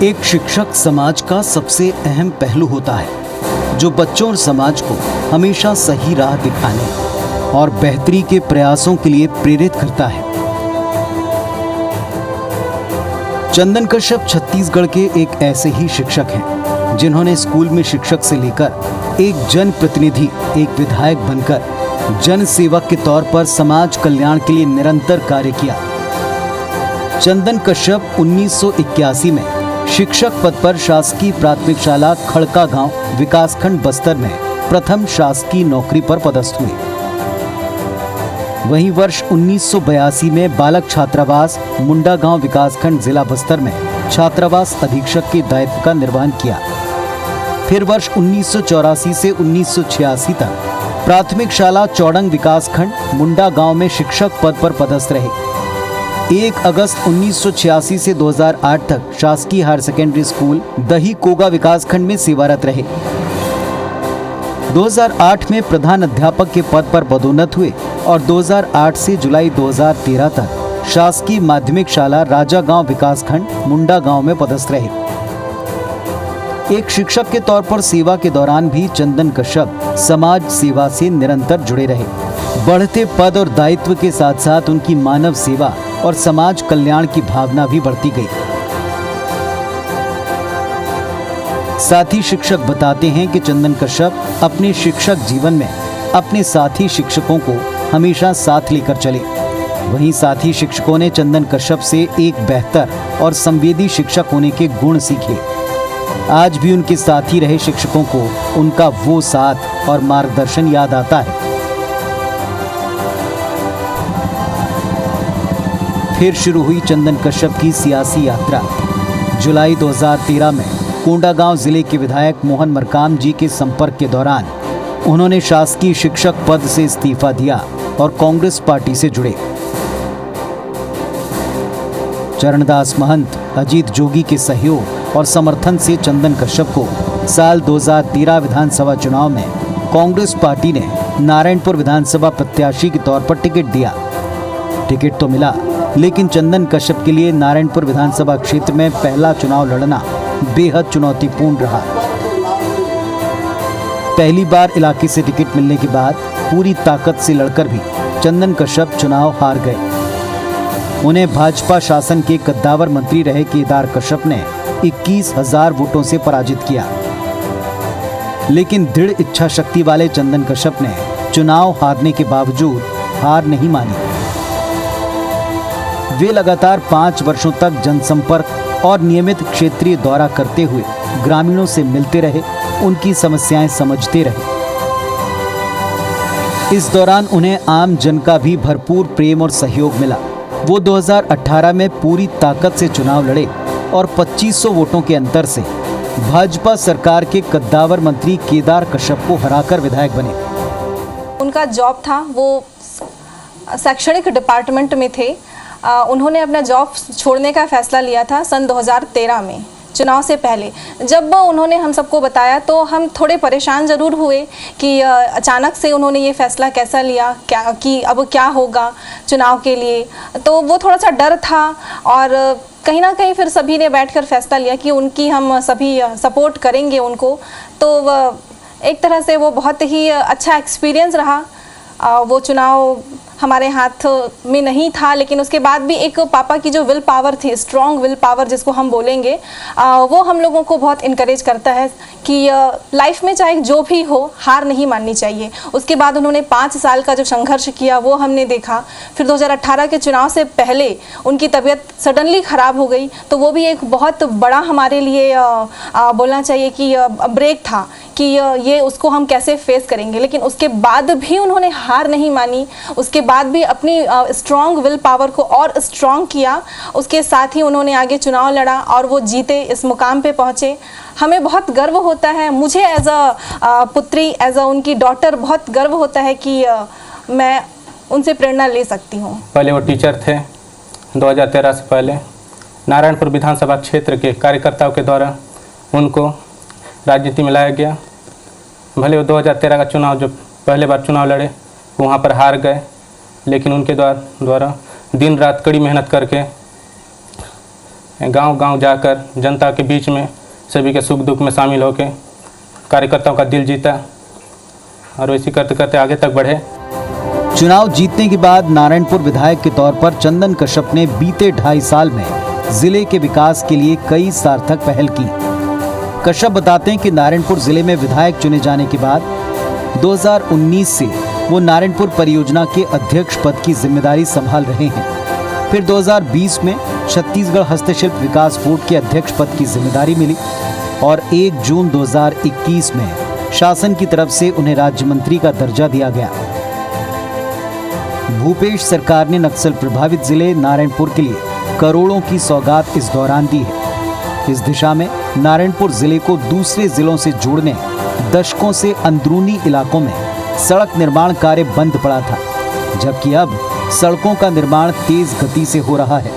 एक शिक्षक समाज का सबसे अहम पहलू होता है जो बच्चों और समाज को हमेशा सही राह दिखाने और बेहतरी के प्रयासों के लिए प्रेरित करता है। चंदन कश्यप छत्तीसगढ़ के एक ऐसे ही शिक्षक हैं जिन्होंने स्कूल में शिक्षक से लेकर एक जनप्रतिनिधि, एक विधायक बनकर जन सेवक के तौर पर समाज कल्याण के लिए निरंतर कार्य किया। चंदन कश्यप 1981 में शिक्षक पद पर शासकीय प्राथमिक शाला खड़का गांव विकासखंड बस्तर में प्रथम शासकीय नौकरी पर पदस्थ हुए। वहीं वर्ष 1982 में बालक छात्रावास मुंडा गांव विकासखंड जिला बस्तर में छात्रावास अधीक्षक के दायित्व का निर्वहन किया। फिर वर्ष 1984 से 1986 तक प्राथमिक शाला चौड़ंग विकासखंड मुंडा गांव में शिक्षक पद पर पदस्थ रहे। 1 अगस्त 1986 से 2008 तक शासकीय हायर सेकेंडरी स्कूल दही कोगा विकासखंड में सेवारत रहे। 2008 में प्रधान अध्यापक के पद पर पदोन्नत हुए और 2008 से जुलाई 2013 तक शासकीय माध्यमिक शाला राजा गांव विकासखंड मुंडा गांव में पदस्थ रहे। एक शिक्षक के तौर पर सेवा के दौरान भी चंदन कश्यप समाज सेवा से निरंतर जुड़े रहे। बढ़ते पद और दायित्व के साथ साथ उनकी मानव सेवा और समाज कल्याण की भावना भी बढ़ती गई। साथ ही शिक्षक बताते हैं कि चंदन कश्यप अपने शिक्षक जीवन में अपने साथी शिक्षकों को हमेशा साथ लेकर चले। वहीं साथी शिक्षकों ने चंदन कश्यप से एक बेहतर और संवेदी शिक्षक होने के गुण सीखे। आज भी उनके साथी रहे शिक्षकों को उनका वो साथ और मार्गदर्शन याद आता है। फिर शुरू हुई चंदन कश्यप की सियासी यात्रा। जुलाई 2013 में कोंडागांव जिले के विधायक मोहन मरकाम जी के संपर्क के दौरान उन्होंने शासकीय शिक्षक पद से इस्तीफा दिया और कांग्रेस पार्टी से जुड़े। चरणदास महंत, अजीत जोगी के सहयोग और समर्थन से चंदन कश्यप को साल 2013 विधानसभा चुनाव में कांग्रेस पार्टी ने नारायणपुर विधानसभा प्रत्याशी के तौर पर टिकट दिया। टिकट तो मिला, लेकिन चंदन कश्यप के लिए नारायणपुर विधानसभा क्षेत्र में पहला चुनाव लड़ना बेहद चुनौतीपूर्ण रहा। पहली बार इलाके से टिकट मिलने के बाद पूरी ताकत से लड़कर भी चंदन कश्यप चुनाव हार गए। उन्हें भाजपा शासन के कद्दावर मंत्री रहे केदार कश्यप ने 21,000 वोटों से पराजित किया। लेकिन दृढ़ इच्छा शक्ति वाले चंदन कश्यप ने चुनाव हारने के बावजूद हार नहीं मानी। वे लगातार 5 वर्षों तक जनसंपर्क और नियमित क्षेत्रीय दौरा करते हुए ग्रामीणों से मिलते रहे, उनकी समस्याएं समझते रहे। इस दौरान उन्हें आम जन का भी भरपूर प्रेम और सहयोग मिला। वो 2018 में पूरी ताकत से चुनाव लड़े और 2500 वोटों के अंतर से भाजपा सरकार के कद्दावर मंत्री केदार कश्यप को हराकर विधायक बने। उनका जॉब था, वो शैक्षणिक डिपार्टमेंट में थे। उन्होंने अपना जॉब छोड़ने का फैसला लिया था सन 2013 में, चुनाव से पहले। जब उन्होंने हम सबको बताया तो हम थोड़े परेशान ज़रूर हुए कि अचानक से उन्होंने ये फैसला कैसा लिया, क्या कि अब क्या होगा चुनाव के लिए। तो वो थोड़ा सा डर था और कहीं ना कहीं फिर सभी ने बैठकर फैसला लिया कि उनकी हम सभी सपोर्ट करेंगे उनको। तो एक तरह से वो बहुत ही अच्छा एक्सपीरियंस रहा। वो चुनाव हमारे हाथ में नहीं था, लेकिन उसके बाद भी एक पापा की जो विल पावर थी, स्ट्रॉन्ग विल पावर जिसको हम बोलेंगे, वो हम लोगों को बहुत इनकरेज करता है कि लाइफ में चाहे जो भी हो हार नहीं माननी चाहिए। उसके बाद उन्होंने 5 साल का जो संघर्ष किया वो हमने देखा। फिर 2018 के चुनाव से पहले उनकी तबीयत सडनली ख़राब हो गई, तो वो भी एक बहुत बड़ा हमारे लिए बोलना चाहिए कि ब्रेक था कि ये उसको हम कैसे फेस करेंगे। लेकिन उसके बाद भी उन्होंने हार नहीं मानी, उसके बाद भी अपनी स्ट्रॉन्ग विल पावर को और स्ट्रॉन्ग किया। उसके साथ ही उन्होंने आगे चुनाव लड़ा और वो जीते, इस मुकाम पे पहुँचे। हमें बहुत गर्व होता है, मुझे एज अ पुत्री, एज अ उनकी डॉटर बहुत गर्व होता है कि मैं उनसे प्रेरणा ले सकती हूँ। पहले वो टीचर थे। 2013 से पहले नारायणपुर विधानसभा क्षेत्र के कार्यकर्ताओं के द्वारा उनको राजनीति में लाया गया। भले वो 2013 का चुनाव जो पहले बार चुनाव लड़े वहाँ पर हार गए, लेकिन उनके द्वारा दिन रात कड़ी मेहनत करके गांव-गांव जाकर जनता के बीच में सभी के सुख दुख में शामिल होकर कार्यकर्ताओं का दिल जीता और वैसे करते करते आगे तक बढ़े। चुनाव जीतने के बाद नारायणपुर विधायक के तौर पर चंदन कश्यप ने बीते 2.5 साल में जिले के विकास के लिए कई सार्थक पहल की। कश्यप बताते हैं कि नारायणपुर जिले में विधायक चुने जाने के बाद 2019 से वो नारायणपुर परियोजना के अध्यक्ष पद की जिम्मेदारी संभाल रहे हैं। फिर 2020 में छत्तीसगढ़ हस्तशिल्प विकास बोर्ड के अध्यक्ष पद की जिम्मेदारी मिली और 1 जून 2021 में शासन की तरफ से उन्हें राज्य मंत्री का दर्जा दिया गया। भूपेश सरकार ने नक्सल प्रभावित जिले नारायणपुर के लिए करोड़ों की सौगात इस दौरान दी है। इस दिशा में नारायणपुर जिले को दूसरे जिलों से जोड़ने दशकों से अंदरूनी इलाकों में सड़क निर्माण कार्य बंद पड़ा था, जबकि अब सड़कों का निर्माण तेज गति से हो रहा है।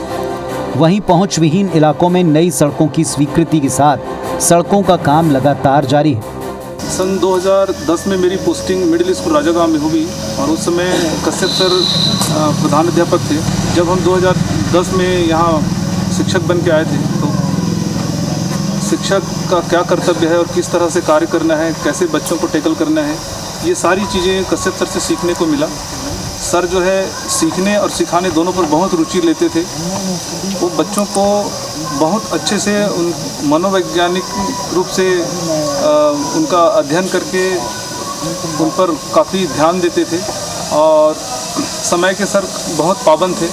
वहीं पहुंच विहीन इलाकों में नई सड़कों की स्वीकृति के साथ सड़कों का काम लगातार जारी है। सन 2010 में मेरी पोस्टिंग मिडिल स्कूल राजागांव में हुई और उस समय कश्यप सर प्रधान अध्यापक थे। जब हम 2010 में यहाँ शिक्षक बन के आए थे तो शिक्षक का क्या कर्तव्य है और किस तरह से कार्य करना है, कैसे बच्चों को टैकल करना है, ये सारी चीज़ें कश्यप सर से सीखने को मिला। सर जो है सीखने और सिखाने दोनों पर बहुत रुचि लेते थे। वो बच्चों को बहुत अच्छे से उन मनोवैज्ञानिक रूप से उनका अध्ययन करके उन पर काफ़ी ध्यान देते थे और समय के सर बहुत पाबंद थे।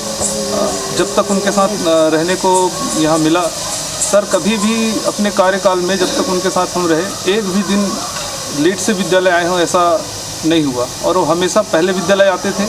जब तक उनके साथ रहने को यहाँ मिला, सर कभी भी अपने कार्यकाल में जब तक उनके साथ हम रहे एक भी दिन लेट से विद्यालय आए हों ऐसा नहीं हुआ और वो हमेशा पहले विद्यालय आते थे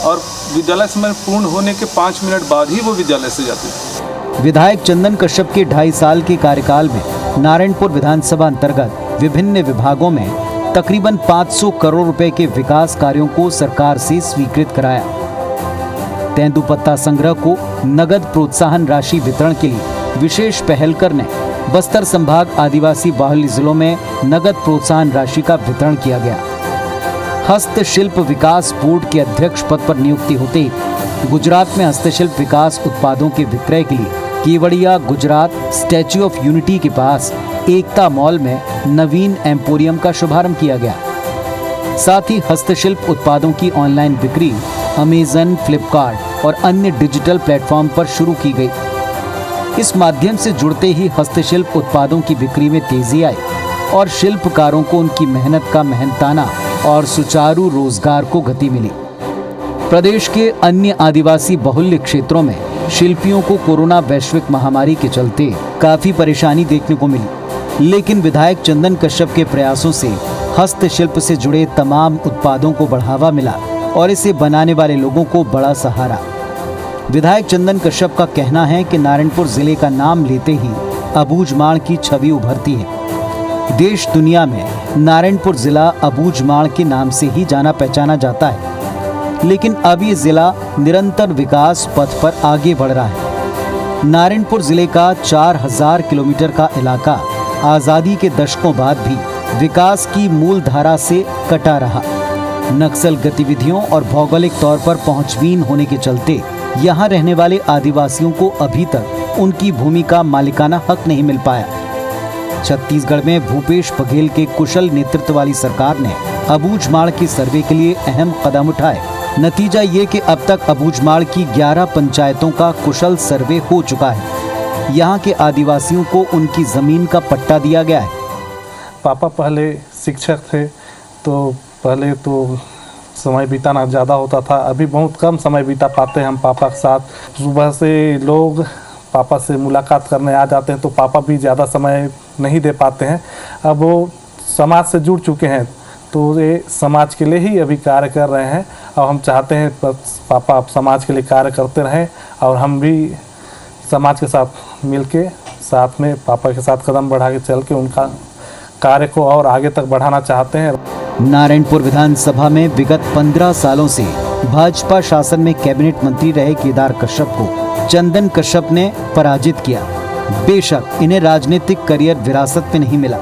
और विद्यालय समय पूर्ण होने के 5 मिनट बाद ही वो विद्यालय से जाते थे। विधायक चंदन कश्यप के 2.5 साल के कार्यकाल में नारायणपुर विधानसभा अंतर्गत विभिन्न विभागों में तकरीबन 500 करोड़ रुपए के विकास कार्यों को सरकार से स्वीकृत कराया। तेंदुपत्ता संग्रह को नगद प्रोत्साहन राशि वितरण के लिए विशेष पहल करने बस्तर संभाग आदिवासी बाहुल्य जिलों में नगद प्रोत्साहन राशि का वितरण किया गया। हस्तशिल्प विकास बोर्ड के अध्यक्ष पद पर नियुक्ति होते ही गुजरात में हस्तशिल्प विकास उत्पादों के विक्रय के लिए Kevadia Gujarat statue of unity के पास एकता मॉल में नवीन एम्पोरियम का शुभारंभ किया गया। साथ ही हस्तशिल्प उत्पादों की ऑनलाइन बिक्री अमेजन, फ्लिपकार्ट और अन्य डिजिटल प्लेटफॉर्म पर शुरू की गई। इस माध्यम से जुड़ते ही हस्तशिल्प उत्पादों की बिक्री में तेजी आई और शिल्पकारों को उनकी मेहनत का मेहनताना और सुचारू रोजगार को गति मिली। प्रदेश के अन्य आदिवासी बहुल्य क्षेत्रों में शिल्पियों को कोरोना वैश्विक महामारी के चलते काफी परेशानी देखने को मिली, लेकिन विधायक चंदन कश्यप के प्रयासों से हस्तशिल्प से जुड़े तमाम उत्पादों को बढ़ावा मिला और इसे बनाने वाले लोगों को बड़ा सहारा। विधायक चंदन कश्यप का कहना है कि नारायणपुर जिले का नाम लेते ही अबूझमाड़ की छवि उभरती है। देश दुनिया में नारायणपुर जिला अबूझमाड़ के नाम से ही जाना पहचाना जाता है, लेकिन अब ये जिला निरंतर विकास पथ पर आगे बढ़ रहा है। नारायणपुर जिले का 4000 किलोमीटर का इलाका आज़ादी के दशकों बाद भी विकास की मूल धारा से कटा रहा। नक्सल गतिविधियों और भौगोलिक तौर पर पहुंचबीन होने के चलते यहाँ रहने वाले आदिवासियों को अभी तक उनकी भूमि का मालिकाना हक नहीं मिल पाया। छत्तीसगढ़ में भूपेश बघेल के कुशल नेतृत्व वाली सरकार ने अबूझमाड़ के सर्वे के लिए अहम कदम उठाए। नतीजा ये कि अब तक अबूझमाड़ की 11 पंचायतों का कुशल सर्वे हो चुका है। यहाँ के आदिवासियों को उनकी जमीन का पट्टा दिया गया है। पापा पहले शिक्षक थे, तो पहले तो समय बिताना ज़्यादा होता था। अभी बहुत कम समय बिता पाते हैं हम पापा के साथ। सुबह से लोग पापा से मुलाकात करने आ जाते हैं तो पापा भी ज़्यादा समय नहीं दे पाते हैं। अब वो समाज से जुड़ चुके हैं तो ये समाज के लिए ही अभी कार्य कर रहे हैं और हम चाहते हैं पापा अब समाज के लिए कार्य करते रहें और हम भी समाज के साथ मिलके साथ में पापा के साथ कदम बढ़ा के चल के उनका कार्य को और आगे तक बढ़ाना चाहते हैं। नारायणपुर विधानसभा में विगत 15 सालों से भाजपा शासन में कैबिनेट मंत्री रहे केदार कश्यप को चंदन कश्यप ने पराजित किया। बेशक इन्हें राजनीतिक करियर विरासत में नहीं मिला।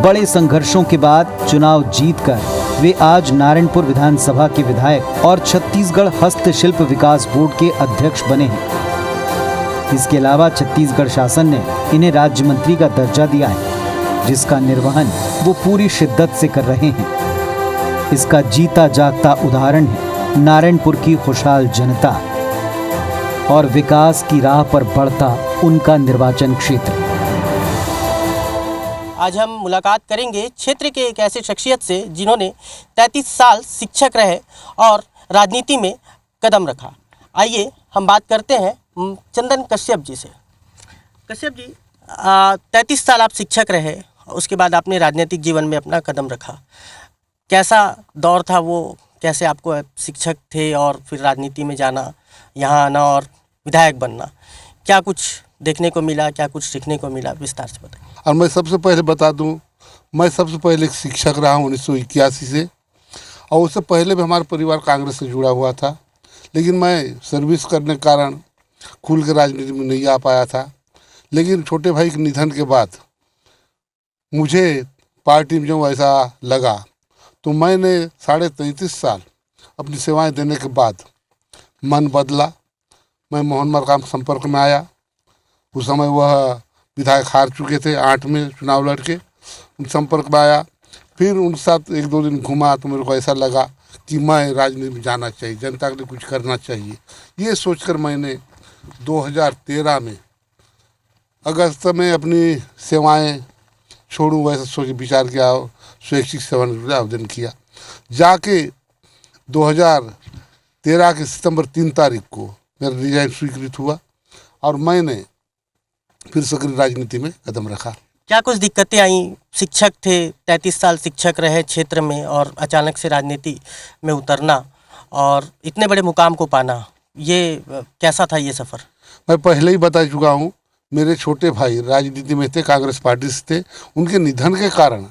बड़े संघर्षों के बाद चुनाव जीतकर वे आज नारायणपुर विधानसभा के विधायक और छत्तीसगढ़ हस्तशिल्प विकास बोर्ड के अध्यक्ष बने हैं। इसके अलावा छत्तीसगढ़ शासन ने इन्हें राज्य मंत्री का दर्जा दिया है, जिसका निर्वहन वो पूरी शिद्दत से कर रहे हैं। इसका जीता जागता उदाहरण है नारायणपुर की खुशहाल जनता और विकास की राह पर बढ़ता उनका निर्वाचन क्षेत्र। आज हम मुलाकात करेंगे क्षेत्र के एक ऐसे शख्सियत से जिन्होंने 33 साल शिक्षक रहे और राजनीति में कदम रखा। आइए हम बात करते हैं चंदन कश्यप जी से। कश्यप जी, 33 साल आप शिक्षक रहे, उसके बाद आपने राजनीतिक जीवन में अपना कदम रखा। कैसा दौर था वो? कैसे आपको शिक्षक थे और फिर राजनीति में जाना, यहाँ आना और विधायक बनना, क्या कुछ देखने को मिला, क्या कुछ सीखने को मिला, विस्तार से बताइए। और मैं सबसे पहले बता दूं, मैं सबसे पहले एक शिक्षक रहा हूं 1981 से, और उससे पहले भी हमारा परिवार कांग्रेस से जुड़ा हुआ था, लेकिन मैं सर्विस करने के कारण खुल के राजनीति में नहीं आ पाया था। लेकिन छोटे भाई के निधन के बाद मुझे पार्टी में जो ऐसा लगा तो मैंने 33.5 साल अपनी सेवाएं देने के बाद मन बदला। मैं मोहन मरकाम के संपर्क में आया। उस समय वह विधायक हार चुके थे, 8 में चुनाव लड़के, उन संपर्क में आया। फिर उनके साथ 1-2 दिन घूमा तो मेरे को ऐसा लगा कि मैं राजनीति में जाना चाहिए, जनता के लिए कुछ करना चाहिए। ये सोचकर मैंने 2013 में अगस्त में अपनी सेवाएं छोड़ूं, वैसा सोच विचार किया, स्वैच्छिक सेवानिवृत्ति आवेदन किया। जाके 2013 के सितंबर 3 तारीख को मेरा रिजाइन स्वीकृत हुआ और मैंने फिर सक्रिय राजनीति में कदम रखा। क्या कुछ दिक्कतें आई? शिक्षक थे, 33 साल शिक्षक रहे क्षेत्र में और अचानक से राजनीति में उतरना और इतने बड़े मुकाम को पाना, ये कैसा था ये सफ़र? मैं पहले ही बता चुका हूँ, मेरे छोटे भाई राजनीति में थे, कांग्रेस पार्टी से थे। उनके निधन के कारण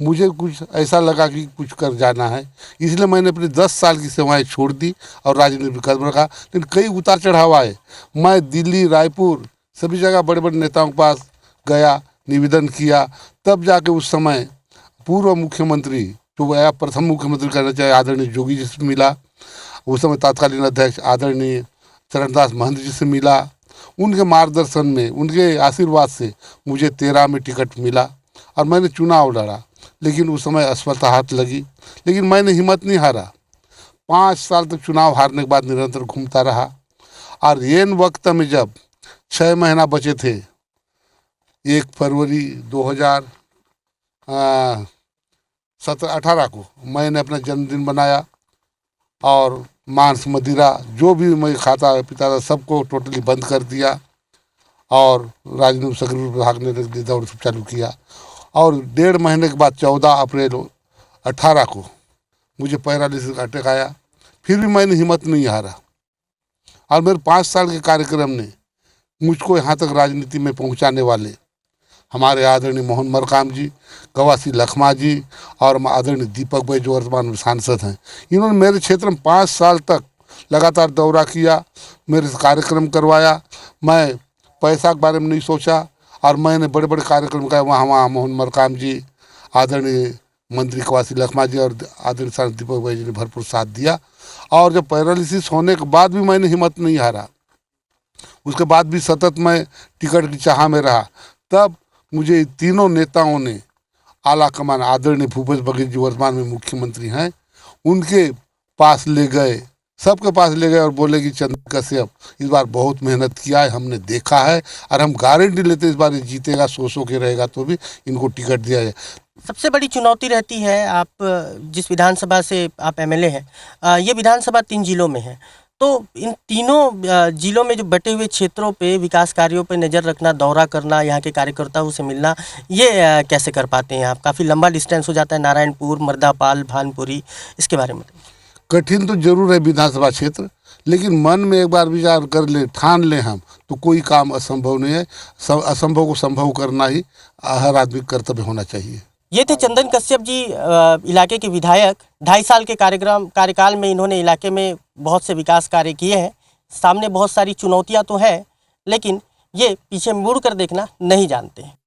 मुझे कुछ ऐसा लगा कि कुछ कर जाना है, इसलिए मैंने अपनी 10 साल की सेवाएं छोड़ दी और राजनीति में कदम रखा। लेकिन कई उतार चढ़ाव आए। मैं दिल्ली, रायपुर, सभी जगह बड़े बड़े नेताओं के पास गया, निवेदन किया। तब जाके उस समय पूर्व मुख्यमंत्री, जो वह प्रथम मुख्यमंत्री कहना चाहिए, आदरणीय जोगी जी से मिला। उस समय तत्कालीन अध्यक्ष आदरणीय चरणदास महंत जी से मिला। उनके मार्गदर्शन में, उनके आशीर्वाद से मुझे 13 में टिकट मिला और मैंने चुनाव लड़ा। लेकिन उस समय असफलता हाथ लगी, लेकिन मैंने हिम्मत नहीं हारा। 5 साल तक चुनाव हारने के बाद निरंतर घूमता रहा। और एन वक्त में जब 6 महीना बचे थे, 1 फरवरी 2018 को मैंने अपना जन्मदिन बनाया और मांस मदिरा जो भी मैं खाता पीता था सबको टोटली बंद कर दिया और राजनीतिक सक्रिय भागने की दौड़ चालू किया। और 1.5 महीने के बाद 14 अप्रैल 18 को मुझे पैरालिसिस का अटैक आया। फिर भी मैंने हिम्मत नहीं हारा और मेरे 5 साल के कार्यक्रम ने मुझको यहाँ तक राजनीति में पहुँचाने वाले हमारे आदरणीय मोहन मरकाम जी, कवासी लखमा जी और आदरणीय दीपक भाई जो वर्तमान में सांसद हैं, इन्होंने मेरे क्षेत्र में 5 साल तक लगातार दौरा किया, मेरे से कार्यक्रम करवाया। मैं पैसा के बारे में नहीं सोचा और मैंने बड़े बड़े कार्यक्रम किए। वहाँ मोहन मरकाम जी, आदरणीय मंत्री कवासी लखमा जी और आदरणीय सांसद दीपक भाई जी ने भरपूर साथ दिया। और जब पैरालिसिस होने के बाद भी मैंने हिम्मत नहीं हारा, उसके बाद भी सतत मैं टिकट की चाह में रहा। तब मुझे तीनों नेताओं ने आला कमान, आदरणीय भूपेश बघेल जी वर्तमान में मुख्यमंत्री हैं, उनके पास ले गए, सबके पास ले गए और बोले कि चंदन कश्यप इस बार बहुत मेहनत किया है, हमने देखा है और हम गारंटी लेते इस बार ये जीतेगा, 100 के रहेगा तो भी इनको टिकट दिया जाए। सबसे बड़ी चुनौती रहती है, आप जिस विधानसभा से आप एमएलए हैं, ये विधानसभा 3 जिलों में है, तो इन तीनों जिलों में जो बटे हुए क्षेत्रों पे विकास कार्यों पे नज़र रखना, दौरा करना, यहाँ के कार्यकर्ताओं से मिलना, ये कैसे कर पाते हैं आप? काफ़ी लंबा डिस्टेंस हो जाता है, नारायणपुर, मर्दापाल, भानपुरी, इसके बारे में। कठिन तो जरूर है विधानसभा क्षेत्र, लेकिन मन में एक बार विचार कर ले, ठान ले हम, तो कोई काम असंभव नहीं है। असंभव को संभव करना ही हर आदमी का कर्तव्य होना चाहिए। ये थे चंदन कश्यप जी, इलाके के विधायक। 2.5 साल के कार्यकाल में इन्होंने इलाके में बहुत से विकास कार्य किए हैं। सामने बहुत सारी चुनौतियां तो हैं, लेकिन ये पीछे मुड़ कर देखना नहीं जानते हैं।